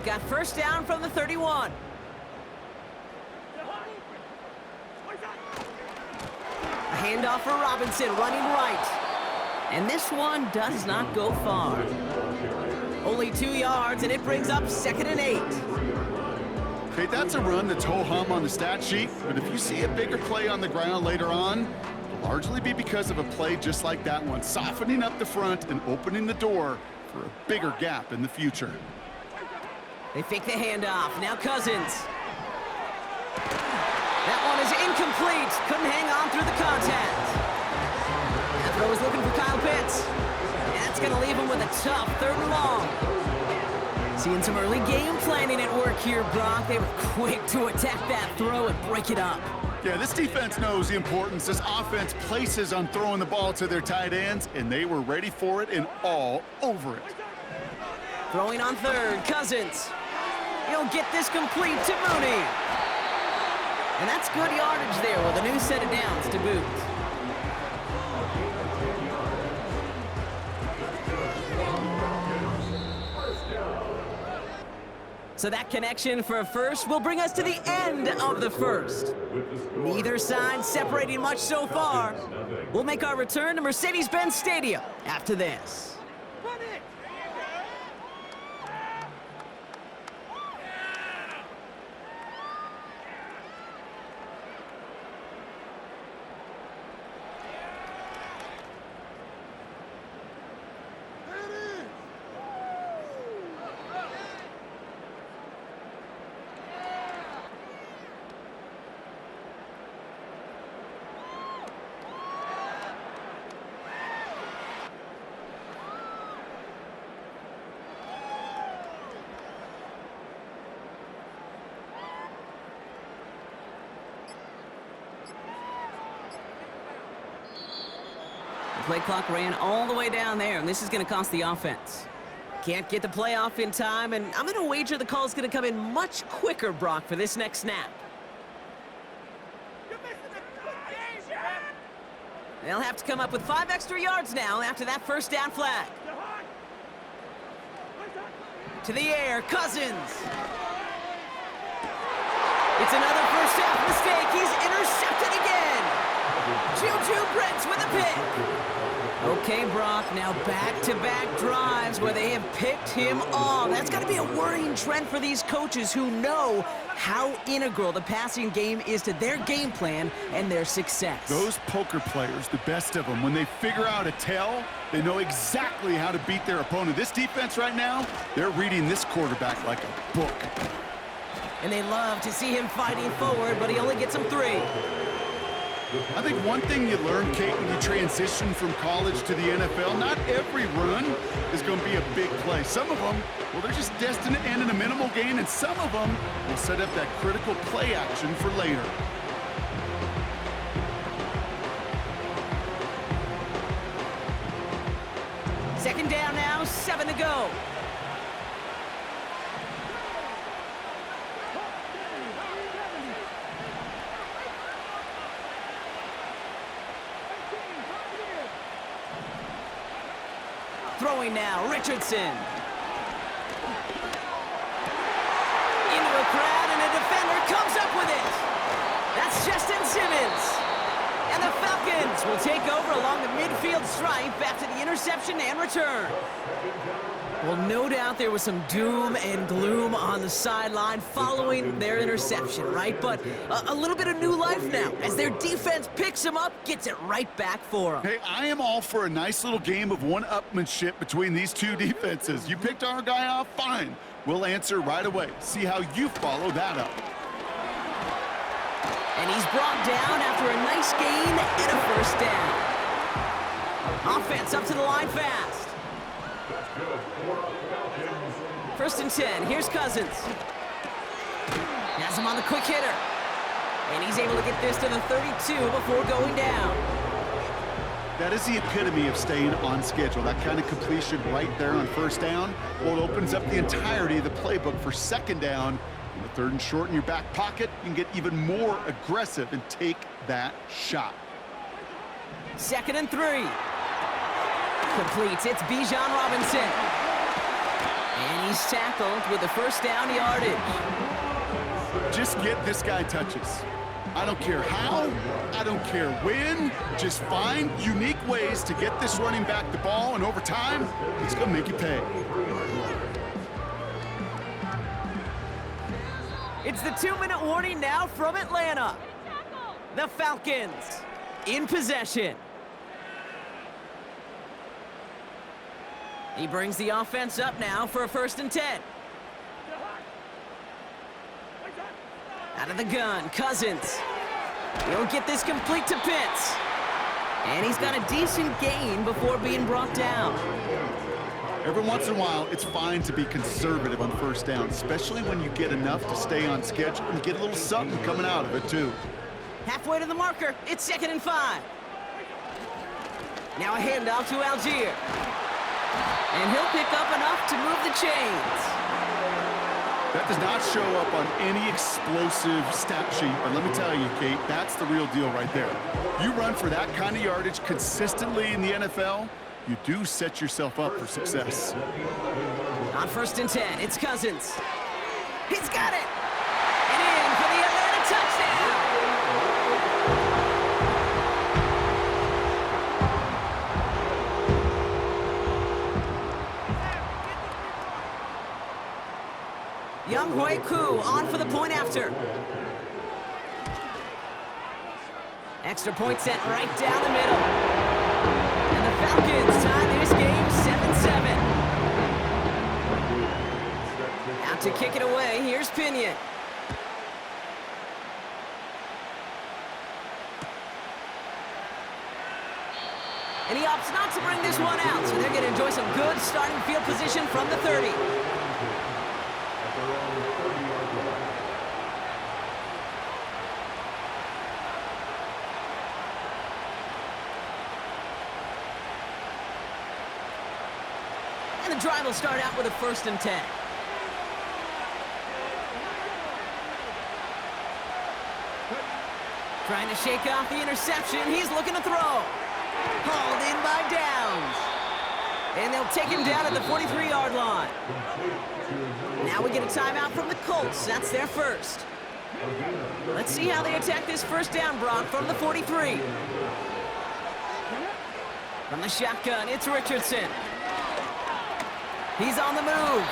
They've got first down from the 31. A handoff for Robinson, running right. And this one does not go far. Only 2 yards, and it brings up 2nd and 8. Okay, that's a run that's ho-hum on the stat sheet, but if you see a bigger play on the ground later on, it'll largely be because of a play just like that one, softening up the front and opening the door for a bigger gap in the future. They fake the handoff. Now Cousins. That one is incomplete. Couldn't hang on through the contact. That throw is looking for Kyle Pitts. That's going to leave him with a tough 3rd and long. Seeing some early game planning at work here, Brock. They were quick to attack that throw and break it up. Yeah, this defense knows the importance this offense places on throwing the ball to their tight ends, and they were ready for it and all over it. Throwing on 3rd, Cousins. He'll get this complete to Mooney. And that's good yardage there with a new set of downs to boot. So that connection for a first will bring us to the end of the first. Neither side separating much so far. We'll make our return to Mercedes-Benz Stadium after this. Play clock ran all the way down there, and this is going to cost the offense. Can't get the play off in time, and I'm going to wager the call is going to come in much quicker, Brock, for this next snap. They'll have to come up with 5 extra yards now after that first down flag. To the air, Cousins. It's another first half mistake. He's intercepted again. Juju Brents with a pick. Okay, Brock, now back-to-back drives where they have picked him off. That's got to be a worrying trend for these coaches who know how integral the passing game is to their game plan and their success. Those poker players, the best of them, when they figure out a tell, they know exactly how to beat their opponent. This defense right now, they're reading this quarterback like a book. And they love to see him fighting forward, but he only gets them 3. I think one thing you learn, Kate, when you transition from college to the NFL, not every run is going to be a big play. Some of them, well, they're just destined to end in a minimal gain, and some of them will set up that critical play action for later. Second down now, 7 to go. Throwing now, Richardson. Into a crowd, and a defender comes up with it. That's Justin Simmons. And the Falcons will take over along the midfield stripe after the interception and return. Well, no doubt there was some doom and gloom on the sideline following their interception, right? But a little bit of new life now as their defense picks them up, gets it right back for them. Hey, I am all for a nice little game of one-upmanship between these two defenses. You picked our guy off, fine. We'll answer right away. See how you follow that up. And he's brought down after a nice gain and a first down. Offense up to the line fast. First and 10. Here's Cousins. Has him on the quick hitter. And he's able to get this to the 32 before going down. That is the epitome of staying on schedule. That kind of completion right there on first down. Well, it opens up the entirety of the playbook for second down. In the 3rd and short in your back pocket, you can get even more aggressive and take that shot. 2nd and 3. Completes. It's Bijan Robinson. And he's tackled with the first down yardage. Just get this guy touches. I don't care how, I don't care when, just find unique ways to get this running back the ball, and over time, it's gonna make you pay. It's the 2-minute warning now from Atlanta. The Falcons in possession. He brings the offense up now for a 1st and 10. Out of the gun, Cousins. He'll get this complete to Pitts. And he's got a decent gain before being brought down. Every once in a while, it's fine to be conservative on 1st down, especially when you get enough to stay on schedule and get a little something coming out of it, too. Halfway to the marker, it's 2nd and 5. Now a handoff to Algier. And he'll pick up enough to move the chains. That does not show up on any explosive stat sheet, but let me tell you, Kate, that's the real deal right there. You run for that kind of yardage consistently in the NFL, you do set yourself up for success. On 1st and 10, it's Cousins. He's got it! And in for the Atlanta touchdown! Young Hui Koo on for the point after. Extra point sent right down the middle. And the Falcons tie this game 7-7. Out to kick it away, here's Pinion. And he opts not to bring this one out, so they're going to enjoy some good starting field position from the 30. And the drive will start out with a 1st and 10. Trying to shake off the interception. He's looking to throw. Hauled in by Downs. And they'll take him down at the 43-yard line. Now we get a timeout from the Colts. That's their first. Let's see how they attack this 1st down, Brock, from the 43. From the shotgun, it's Richardson. He's on the move.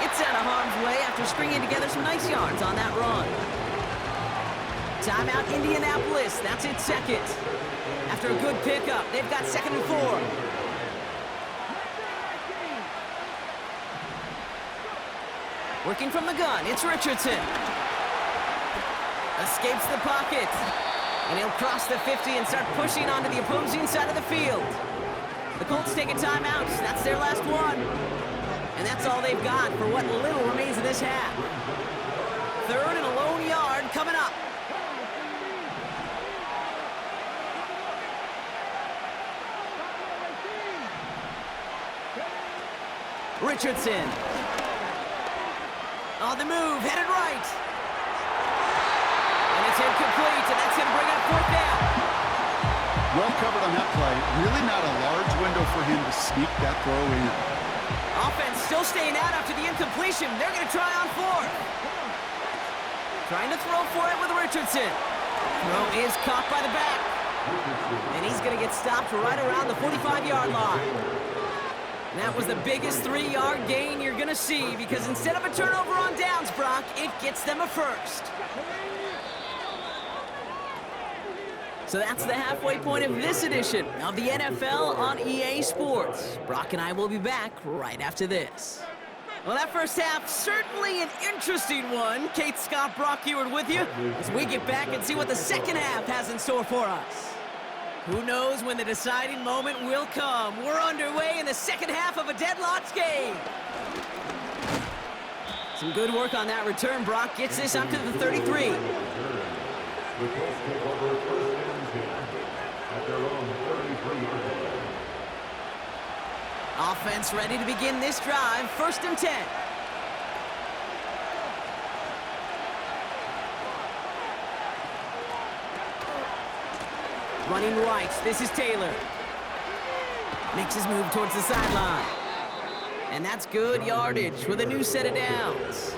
It's out of harm's way after stringing together some nice yards on that run. Timeout, Indianapolis. That's its 2nd. After a good pickup, they've got 2nd and 4. Working from the gun, it's Richardson. Escapes the pocket. And he'll cross the 50 and start pushing onto the opposing side of the field. The Colts take a timeout. That's their last one. And that's all they've got for what little remains of this half. 3rd and a lone yard coming up. Richardson. On the move, headed right. And it's incomplete, and that's going to bring up 4th down. Well covered on that play. Really not a large window for him to sneak that throw in. Offense still staying out after the incompletion. They're going to try on 4th. Trying to throw for it with Richardson. Throw is caught by the back. And he's going to get stopped right around the 45-yard line. And that was the biggest 3-yard gain you're going to see, because instead of a turnover on downs, Brock, it gets them a 1st. So that's the halfway point of this edition of the NFL on EA Sports. Brock and I will be back right after this. Well, that first half, certainly an interesting one. Kate, Scott, Brock Ewart with you as we get back and see what the second half has in store for us. Who knows when the deciding moment will come? We're underway in the second half of a deadlocked game. Some good work on that return. Brock gets this up to the 33. Offense ready to begin this drive. 1st and 10. Running right, this is Taylor. Makes his move towards the sideline. And that's good yardage with a new set of downs.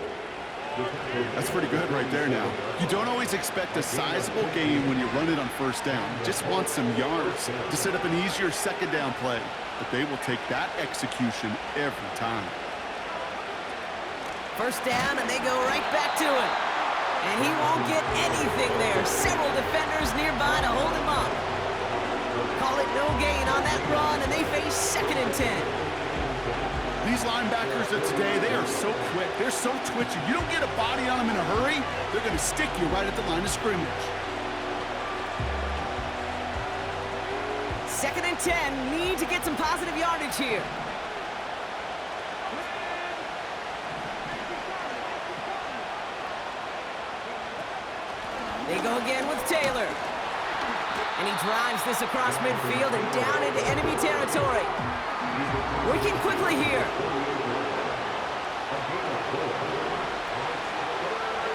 That's pretty good right there now. You don't always expect a sizable gain when you run it on first down. You just want some yards to set up an easier second down play. But they will take that execution every time. First down, and they go right back to it. And he won't get anything there. Several defenders nearby to hold him up. Call it no gain on that run, and they face 2nd and 10. These linebackers of today, they are so quick. They're so twitchy. You don't get a body on them in a hurry, they're going to stick you right at the line of scrimmage. 2nd and 10, need to get some positive yardage here. They go again with Taylor. And he drives this across midfield and down into enemy territory. Working quickly here.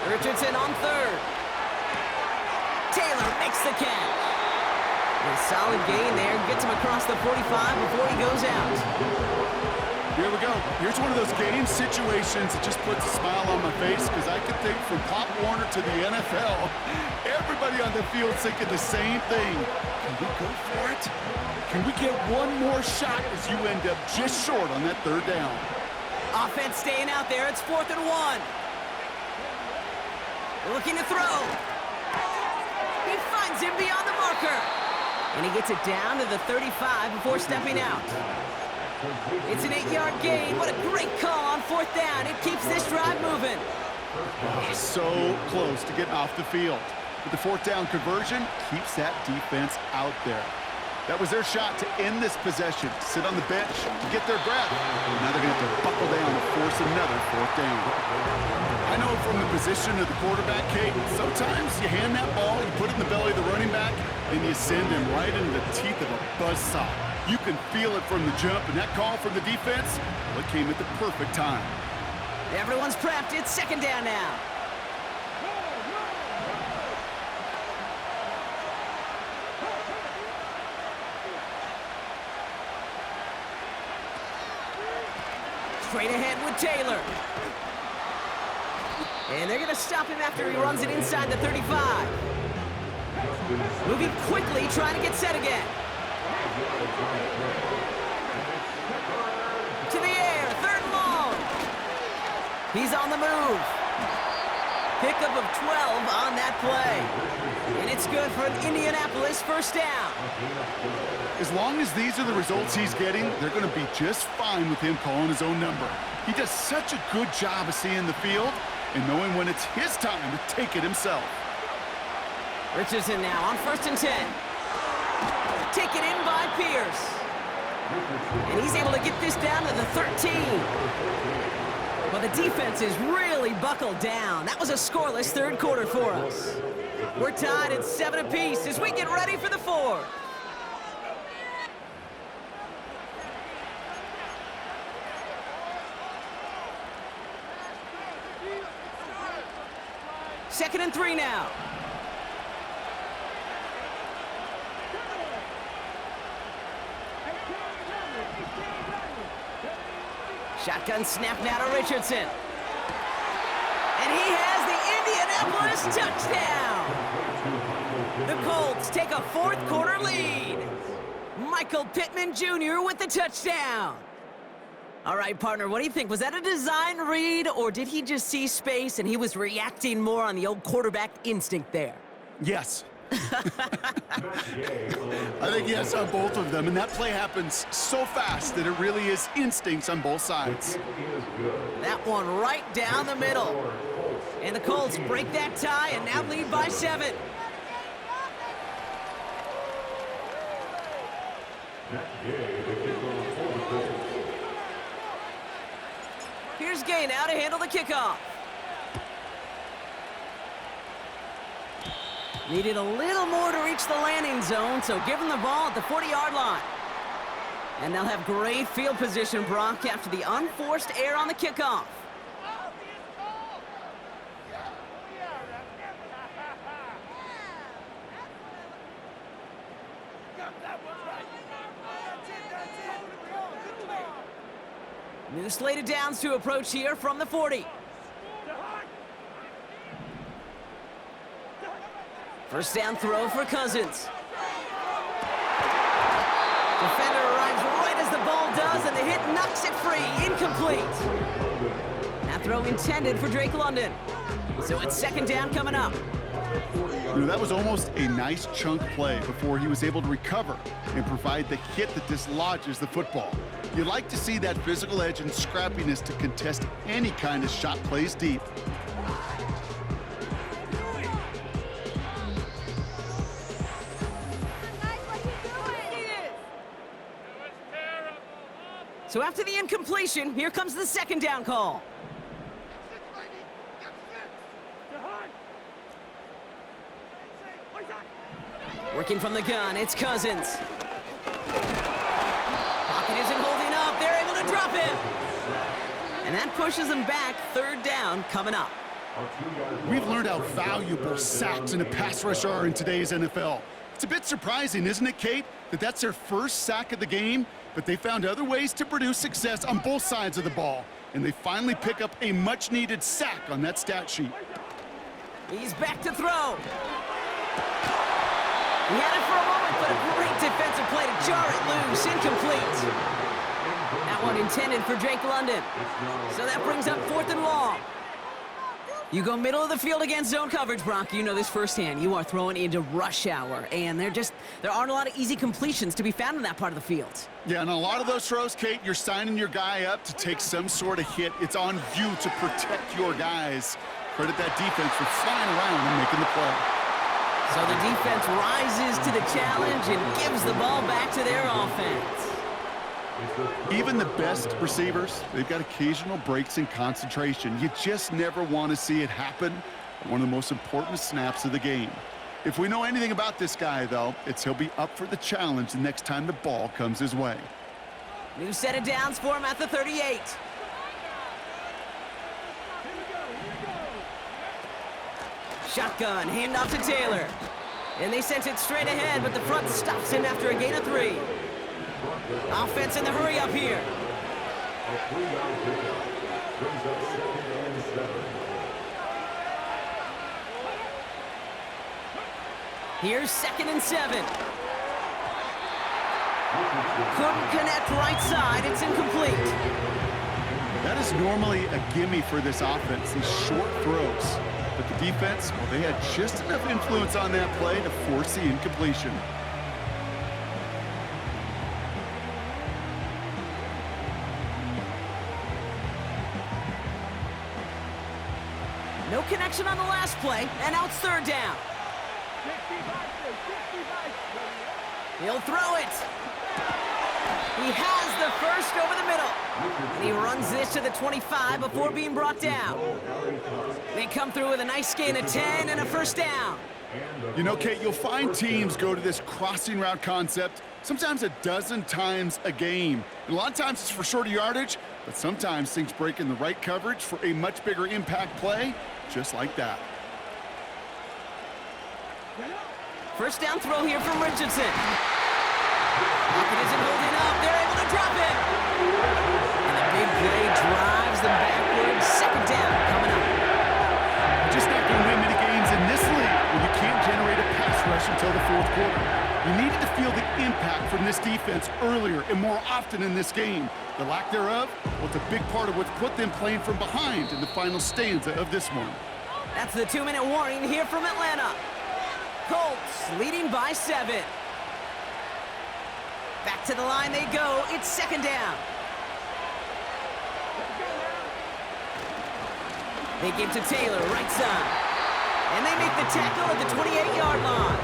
Richardson on 3rd. Taylor makes the catch. A solid gain there. Gets him across the 45 before he goes out. Here we go. Here's one of those game situations that just puts a smile on my face because I could think from Pop Warner to the NFL, everybody on the field thinking the same thing. Can we go for it? Can we get one more shot as you end up just short on that 3rd down? Offense staying out there. It's 4th and 1. Looking to throw. He finds him beyond the marker. And he gets it down to the 35 before stepping out. It's an 8-yard gain. What a great call on 4th down. It keeps this drive moving. So close to getting off the field. But the 4th down conversion keeps that defense out there. That was their shot to end this possession. Sit on the bench to get their breath. Now they're going to have to buckle down to force another 4th down. I know from the position of the quarterback, Kate, sometimes you hand that ball, you put it in the belly of the running back, and you send him right into the teeth of a buzzsaw. You can feel it from the jump, and that call from the defense, well, it came at the perfect time. Everyone's prepped. It's 2nd down now. Straight ahead with Taylor. And they're going to stop him after he runs it inside the 35. Moving quickly, trying to get set again. To the air, 3rd and long. He's on the move. Pickup of 12 on that play. And it's good for an Indianapolis 1st down. As long as these are the results he's getting, they're going to be just fine with him calling his own number. He does such a good job of seeing the field and knowing when it's his time to take it himself. Richardson now on 1st and 10. Taken in by Pierce. And he's able to get this down to the 13. Well, the defense is really buckled down. That was a scoreless 3rd quarter for us. We're tied at 7 apiece as we get ready for the 4th. Second and 3 now. Shotgun snap now to Richardson. And he has the Indianapolis touchdown. The Colts take a 4th quarter lead. Michael Pittman Jr. with the touchdown. All right, partner, what do you think? Was that a design read, or did he just see space and he was reacting more on the old quarterback instinct there? Yes. I think yes on both of them, and that play happens so fast that it really is instincts on both sides. That one right down the middle. And the Colts break that tie and now lead by 7. Here's Gay now to handle the kickoff. Needed a little more to reach the landing zone, so give him the ball at the 40-yard line. And they'll have great field position, Brock, after the unforced error on the kickoff. New slated downs to approach here from the 40. First down throw for Cousins. Defender arrives right as the ball does, and the hit knocks it free. Incomplete. That throw intended for Drake London. So it's second down coming up. You know, that was almost a nice chunk play before he was able to recover and provide the hit that dislodges the football. You like to see that physical edge and scrappiness to contest any kind of shot plays deep. So after the incompletion, here comes the second down call. Working from the gun, it's Cousins. Pocket isn't holding up. They're able to drop him. And that pushes them back. Third down coming up. We've learned how valuable sacks in a pass rush are in today's NFL. It's a bit surprising, isn't it, Kate, that that's their first sack of the game, but they found other ways to produce success on both sides of the ball, and they finally pick up a much-needed sack on that stat sheet. He's back to throw. He had it for a moment, but a great defensive play to jar it loose. Incomplete. That one intended for Drake London. So that brings up fourth and long. You go middle of the field against zone coverage, Brock. You know this firsthand. You are throwing into rush hour, and there aren't a lot of easy completions to be found in that part of the field. Yeah, and a lot of those throws, Kate, you're signing your guy up to take some sort of hit. It's on you to protect your guys. Credit that defense for flying around and making the play. So the defense rises to the challenge and gives the ball back to their offense. Even the best receivers, they've got occasional breaks in concentration. You just never want to see it happen on one of the most important snaps of the game. If we know anything about this guy, though, it's he'll be up for the challenge the next time the ball comes his way. New set of downs for him at the 38. Shotgun, handoff to Taylor. And they sent it straight ahead, but the front stops him after a gain of 3. Offense in the hurry up here. Here's 2nd and 7. Couldn't connect right side. It's incomplete. That is normally a gimme for this offense, these short throws. But the defense, well, they had just enough influence on that play to force the incompletion. No connection on the last play, and now it's third down. He'll throw it. He has the first over the middle. And he runs this to the 25 before being brought down. They come through with a nice gain of 10 and a first down. You know, Kate, you'll find teams go to this crossing route concept sometimes a dozen times a game. And a lot of times it's for shorter yardage, but sometimes things break in the right coverage for a much bigger impact play, just like that. First down throw here from Richardson. Pocket isn't holding up. They're able to drop it. And the big play drives them backwards. Second down coming up. You're just not going to win many games in this league when you can't generate a pass rush until the fourth quarter. You needed to feel the impact from this defense earlier and more often in this game. The lack thereof, well, it's a big part of what's put them playing from behind in the final stanza of this one. That's the 2-minute warning here from Atlanta. Colts leading by 7. Back to the line they go. It's second down. They give to Taylor, right side. And they make the tackle at the 28-yard line.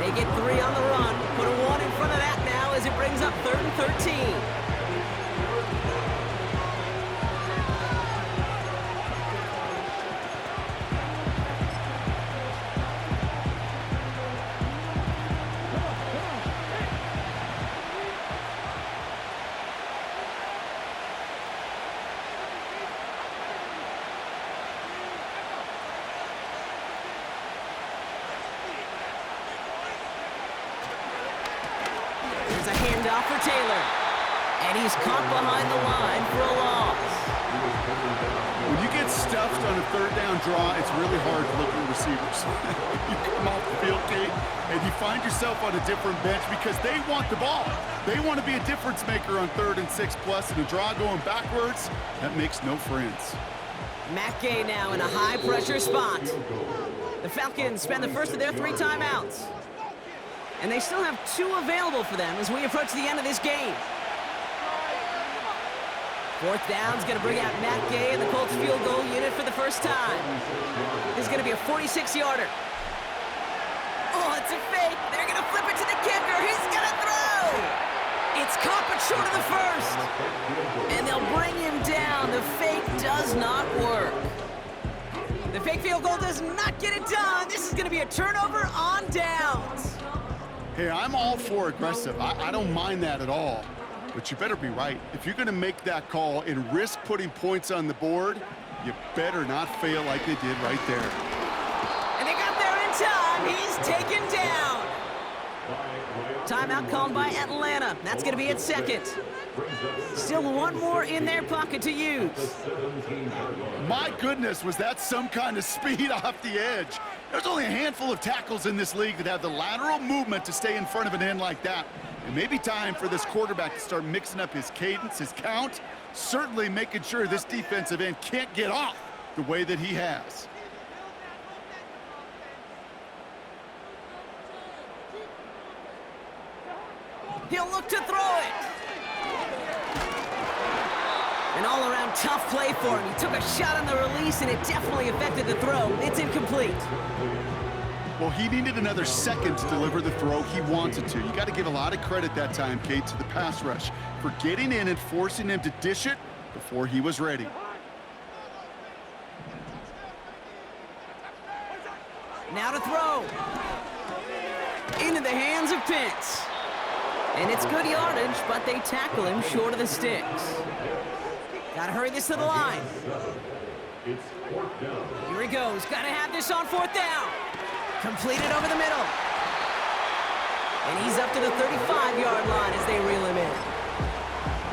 They get 3 on the run. Put a 1 in front of that now as it brings up 3rd and 13. There's a handoff for Taylor. And he's caught behind the line for a loss. When you get stuffed on a third down draw, it's really hard to look at receivers. You come off the field, Kate, and you find yourself on a different bench because they want the ball. They want to be a difference maker on 3rd and 6+, and a draw going backwards, that makes no friends. Matt Gay now in a high-pressure spot. The Falcons spend the first of their 3 timeouts. And they still have 2 available for them as we approach the end of this game. 4th down's going to bring out Matt Gay and the Colts field goal unit for the first time. This is going to be a 46-yarder. Oh, it's a fake. They're going to flip it to the kicker. He's going to throw. It's caught but short of the first. And they'll bring him down. The fake does not work. The fake field goal does not get it done. This is going to be a turnover on downs. Hey, I'm all for aggressive. I don't mind that at all. But you better be right. If you're going to make that call and risk putting points on the board, you better not fail like they did right there. And they got there in time. He's taken down. Timeout called by Atlanta. That's going to be its 2nd. Still 1 more in their pocket to use. My goodness, was that some kind of speed off the edge. There's only a handful of tackles in this league that have the lateral movement to stay in front of an end like that. It may be time for this quarterback to start mixing up his cadence, his count, certainly making sure this defensive end can't get off the way that he has. He'll look to throw it. An all-around tough play for him. He took a shot on the release, and it definitely affected the throw. It's incomplete. Well, he needed another second to deliver the throw he wanted to. You got to give a lot of credit that time, Kate, to the pass rush for getting in and forcing him to dish it before he was ready. Now to throw. Into the hands of Pitts. And it's good yardage, but they tackle him short of the sticks. Got to hurry this to the line. Here he goes. Got to have this on 4th down. Completed over the middle. And he's up to the 35-yard line as they reel him in.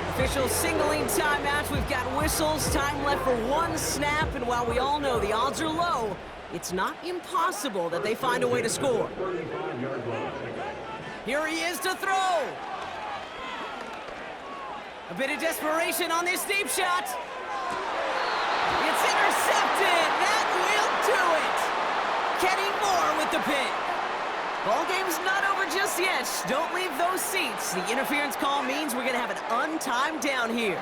Officials signaling timeouts. We've got whistles. Time left for 1 snap. And while we all know the odds are low, it's not impossible that they find a way to score. Here he is to throw. A bit of desperation on this deep shot. It's intercepted. That will do it. Kenny Moore with the pick. Ball game's not over just yet. Don't leave those seats. The interference call means we're going to have an untimed down here.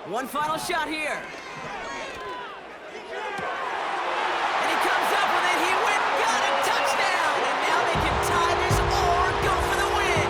One final shot here. And he comes up with it. He went and got a touchdown. And now they can tie this or go for the win.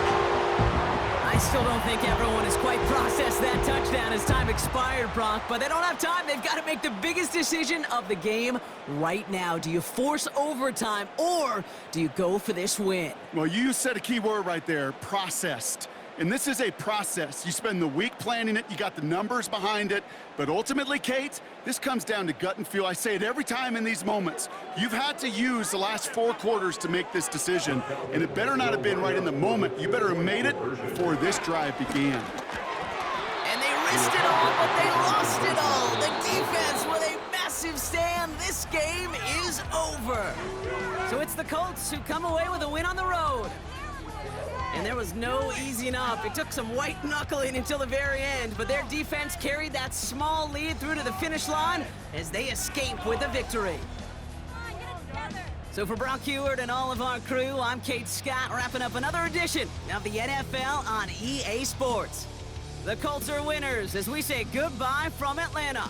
I still don't think everyone has quite processed that touchdown as time expired, Brock. But they don't have time. They've got to make the biggest decision of the game right now. Do you force overtime or do you go for this win? Well, you said a key word right there, processed. And this is a process. You spend the week planning it, you got the numbers behind it, but ultimately, Kate, this comes down to gut and feel. I say it every time in these moments. You've had to use the last 4 quarters to make this decision, and it better not have been right in the moment. You better have made it before this drive began. And they risked it all, but they lost it all. The defense with a massive stand. This game is over. So it's the Colts who come away with a win on the road. And there was no easing up. It took some white knuckling until the very end, but their defense carried that small lead through to the finish line as they escape with a victory. So for Brock Heward and all of our crew, I'm Kate Scott, wrapping up another edition of the NFL on EA Sports. The Colts are winners as we say goodbye from Atlanta.